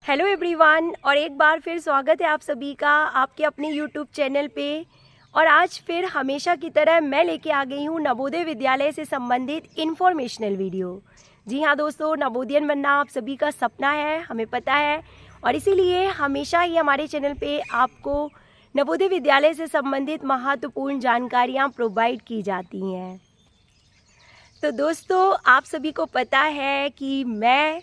Hello everyone, और एक बार फिर स्वागत है आप सभी का आपके अपने यूट्यूब चैनल पे। और आज फिर हमेशा की तरह मैं लेके आ गई हूँ नवोदय विद्यालय से संबंधित इन्फॉर्मेशनल वीडियो। जी हाँ दोस्तों, नवोदयन बनना आप सभी का सपना है, हमें पता है, और इसीलिए हमेशा ही हमारे चैनल पे आपको नवोदय विद्यालय से संबंधित महत्वपूर्ण जानकारियाँ प्रोवाइड की जाती हैं। तो दोस्तों, आप सभी को पता है कि मैं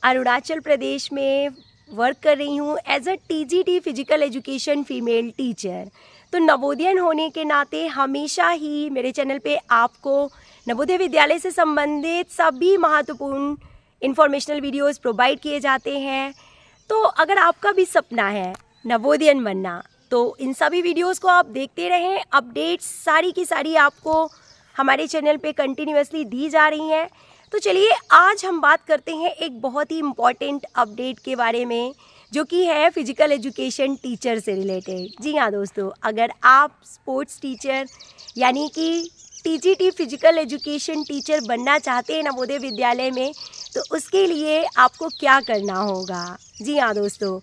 अरुणाचल प्रदेश में वर्क कर रही हूँ as a TGT physical education female teacher. तो नवोदयन होने के नाते हमेशा ही मेरे चैनल पे आपको नवोदय विद्यालय से संबंधित सभी महत्वपूर्ण इन्फॉर्मेशनल वीडियोस प्रोवाइड किए जाते हैं। तो अगर आपका भी सपना है नवोदयन बनना, तो इन सभी वीडियोस को आप देखते रहें। अपडेट्स सारी की सारी आपको हमारे चैनल पे कंटिन्यूअसली दी जा रही हैं। तो चलिए आज हम बात करते हैं एक बहुत ही इम्पॉर्टेंट अपडेट के बारे में, जो कि है फिजिकल एजुकेशन टीचर से रिलेटेड। जी हाँ दोस्तों, अगर आप स्पोर्ट्स टीचर यानी कि टीजीटी फिजिकल एजुकेशन टीचर बनना चाहते हैं नवोदय विद्यालय में, तो उसके लिए आपको क्या करना होगा। जी हाँ दोस्तों,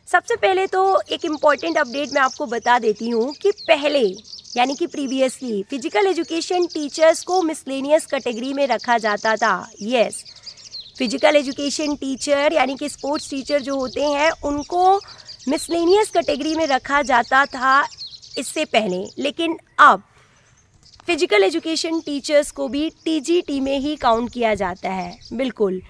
सबसे पहले तो एक इम्पॉर्टेंट अपडेट मैं आपको बता देती हूँ कि पहले यानी कि प्रीवियसली फिजिकल एजुकेशन टीचर्स को मिसलेनियस कैटेगरी में रखा जाता था। यस, फिजिकल एजुकेशन टीचर यानी कि स्पोर्ट्स टीचर जो होते हैं उनको मिसलेनियस कैटेगरी में रखा जाता था इससे पहले, लेकिन अब फिजिकल एजुकेशन टीचर्स को भी टीजीटी में ही काउंट किया जाता है। बिल्कुल,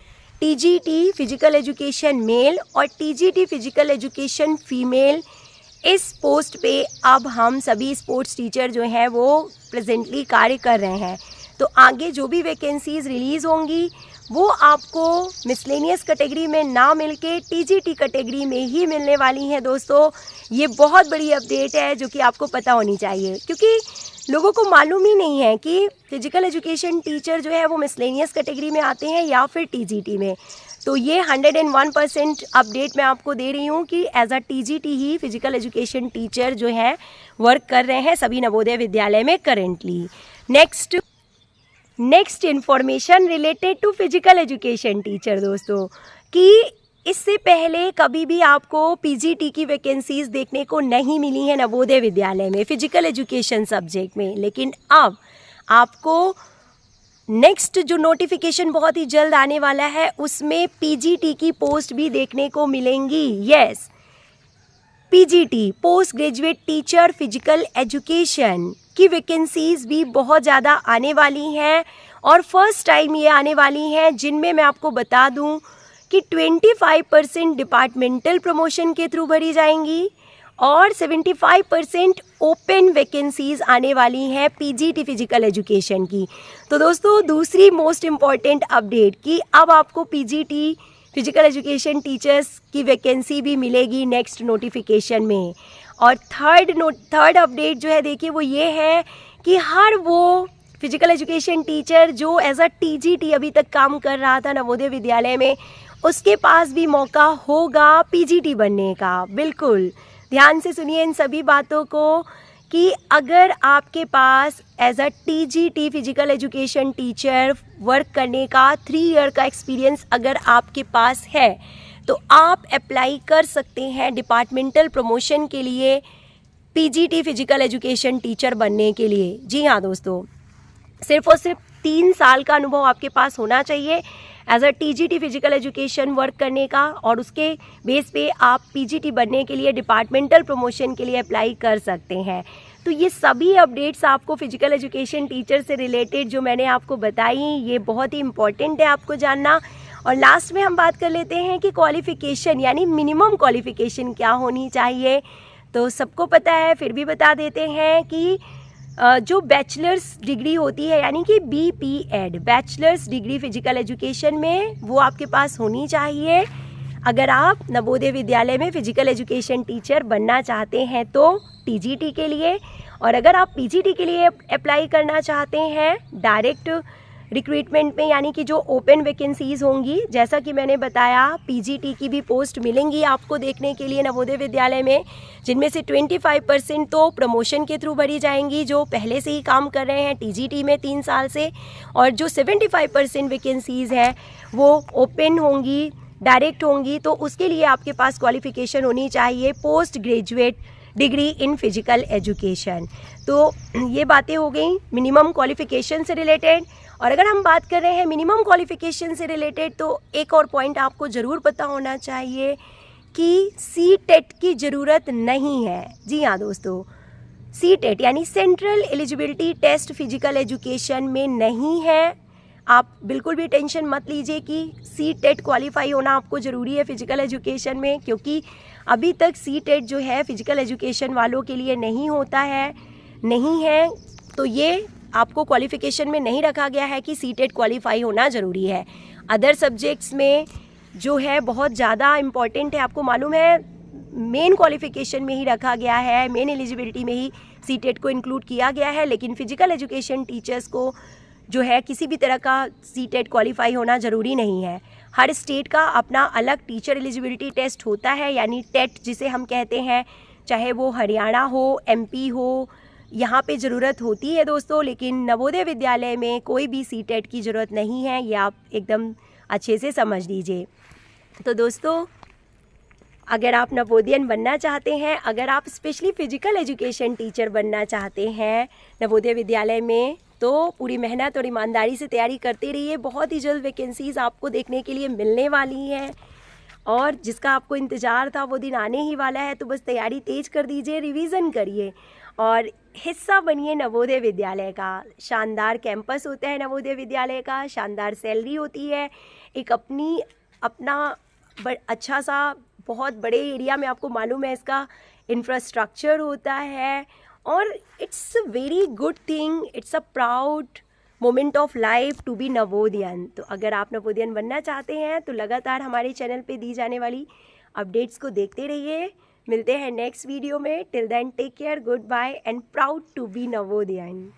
टीजीटी फिजिकल एजुकेशन मेल और टीजीटी फिजिकल एजुकेशन फीमेल, इस पोस्ट पे अब हम सभी स्पोर्ट्स टीचर जो हैं वो प्रेजेंटली कार्य कर रहे हैं। तो आगे जो भी वैकेंसीज़ रिलीज़ होंगी वो आपको मिसलेनियस कैटेगरी में ना मिलके टीजीटी कैटेगरी में ही मिलने वाली हैं। दोस्तों, ये बहुत बड़ी अपडेट है जो कि आपको पता होनी चाहिए, क्योंकि लोगों को मालूम ही नहीं है कि फिजिकल एजुकेशन टीचर जो है वो मिसलेनियस कैटेगरी में आते हैं या फिर टीजीटी में। तो ये 101% अपडेट मैं आपको दे रही हूँ कि एज अ टीजीटी ही फिजिकल एजुकेशन टीचर जो है वर्क कर रहे हैं सभी नवोदय विद्यालय में currently. Next information related to physical education teacher दोस्तों, कि इससे पहले कभी भी आपको पीजीटी की वैकेंसीज देखने को नहीं मिली है नवोदय विद्यालय में फिजिकल एजुकेशन सब्जेक्ट में, लेकिन अब आपको नेक्स्ट जो नोटिफिकेशन बहुत ही जल्द आने वाला है उसमें पीजीटी की पोस्ट भी देखने को मिलेंगी। Yes, PGT post graduate teacher physical education की वैकेंसीज भी बहुत ज़्यादा आने वाली हैं, और फर्स्ट टाइम ये आने वाली हैं जिनमें मैं आपको बता दूं कि 25% डिपार्टमेंटल प्रमोशन के थ्रू भरी जाएंगी और 75% ओपन वैकेंसीज आने वाली हैं पीजीटी फिजिकल एजुकेशन की। तो दोस्तों, दूसरी मोस्ट इम्पॉर्टेंट अपडेट कि अब आपको पीजीटी फिजिकल एजुकेशन टीचर्स की वैकेंसी भी मिलेगी नेक्स्ट नोटिफिकेशन में। और थर्ड अपडेट जो है देखिए वो ये है कि हर वो फिजिकल एजुकेशन टीचर जो एज अ टीजीटी अभी तक काम कर रहा था नवोदय विद्यालय में, उसके पास भी मौका होगा पीजीटी बनने का। बिल्कुल ध्यान से सुनिए इन सभी बातों को, कि अगर आपके पास as a TGT physical education teacher work करने का 3 ईयर का एक्सपीरियंस अगर आपके पास है, तो आप अप्लाई कर सकते हैं डिपार्टमेंटल प्रमोशन के लिए पीजीटी फिजिकल एजुकेशन टीचर बनने के लिए। जी हाँ दोस्तों, सिर्फ और सिर्फ 3 साल का अनुभव आपके पास होना चाहिए as a TGT physical education work करने का, और उसके बेस पे आप पीजीटी बनने के लिए डिपार्टमेंटल प्रमोशन के लिए अप्लाई कर सकते हैं। तो ये सभी अपडेट्स आपको फिजिकल एजुकेशन टीचर से रिलेटेड जो मैंने आपको बताई, ये बहुत ही इम्पॉर्टेंट है आपको जानना। और लास्ट में हम बात कर लेते हैं कि क्वालिफ़िकेशन यानी मिनिमम क्वालिफ़िकेशन क्या होनी चाहिए। तो सबको पता है, फिर भी बता देते हैं कि जो बैचलर्स डिग्री होती है यानी कि BPEd bachelors degree physical education में, वो आपके पास होनी चाहिए अगर आप नवोदय विद्यालय में फिजिकल एजुकेशन टीचर बनना चाहते हैं तो टीजीटी के लिए। और अगर आप पीजीटी के लिए अप्लाई करना चाहते हैं डायरेक्ट रिक्रूटमेंट में, यानी कि जो ओपन वैकेंसीज़ होंगी, जैसा कि मैंने बताया पीजीटी की भी पोस्ट मिलेंगी आपको देखने के लिए नवोदय विद्यालय में, जिनमें से 25% तो प्रमोशन के थ्रू भरी जाएंगी जो पहले से ही काम कर रहे हैं टीजीटी में 3 साल से, और जो 75% वैकेंसीज़ हैं वो ओपन होंगी डायरेक्ट होंगी तो उसके लिए आपके पास क्वालिफ़िकेशन होनी चाहिए post graduate degree in physical education. तो ये बातें हो गई मिनिमम क्वालिफ़िकेशन से रिलेटेड। और अगर हम बात कर रहे हैं मिनिमम क्वालिफ़िकेशन से रिलेटेड तो एक और पॉइंट आपको ज़रूर पता होना चाहिए कि CTET की ज़रूरत नहीं है। जी हाँ दोस्तों, CTET यानी central eligibility test physical education में नहीं है। आप बिल्कुल भी टेंशन मत लीजिए कि CTET क्वालिफाई होना आपको ज़रूरी है फिजिकल एजुकेशन में, क्योंकि अभी तक CTET जो है फिजिकल एजुकेशन वालों के लिए नहीं होता है, नहीं है। तो ये आपको क्वालिफ़िकेशन में नहीं रखा गया है कि CTET क्वालिफाई होना ज़रूरी है। अदर सब्जेक्ट्स में जो है बहुत ज़्यादा इम्पॉर्टेंट है, आपको मालूम है मेन क्वालिफ़िकेशन में ही रखा गया है, मेन एलिजिबिलिटी में ही CTET को इंक्लूड किया गया है। लेकिन फ़िजिकल एजुकेशन टीचर्स को जो है किसी भी तरह का CTET क्वालिफाई होना ज़रूरी नहीं है। हर स्टेट का अपना अलग टीचर एलिजिबिलिटी टेस्ट होता है, यानी टेट जिसे हम कहते हैं, चाहे वो हरियाणा हो, MP हो, यहाँ पे ज़रूरत होती है दोस्तों। लेकिन नवोदय विद्यालय में कोई भी CTET की ज़रूरत नहीं है, ये आप एकदम अच्छे से समझ लीजिए। तो दोस्तों, अगर आप नवोदयन बनना चाहते हैं, अगर आप स्पेशली फ़िजिकल एजुकेशन टीचर बनना चाहते हैं नवोदय विद्यालय में, तो पूरी मेहनत और ईमानदारी से तैयारी करते रहिए। बहुत ही जल्द वैकेंसीज़ आपको देखने के लिए मिलने वाली हैं और जिसका आपको इंतज़ार था वो दिन आने ही वाला है। तो बस तैयारी तेज़ कर दीजिए, रिवीज़न करिए और हिस्सा बनिए नवोदय विद्यालय का। शानदार कैंपस होता है नवोदय विद्यालय का, शानदार सैलरी होती है, एक अपना अच्छा सा बहुत बड़े एरिया में आपको मालूम है इसका इंफ्रास्ट्रक्चर होता है और it's a very good thing, it's a proud moment of life to be Navodayan. तो अगर आप नवोदयन बनना चाहते हैं तो लगातार हमारे चैनल पे दी जाने वाली अपडेट्स को देखते रहिए। मिलते हैं नेक्स्ट वीडियो में। Till then take care, good bye and proud to be Navodayan.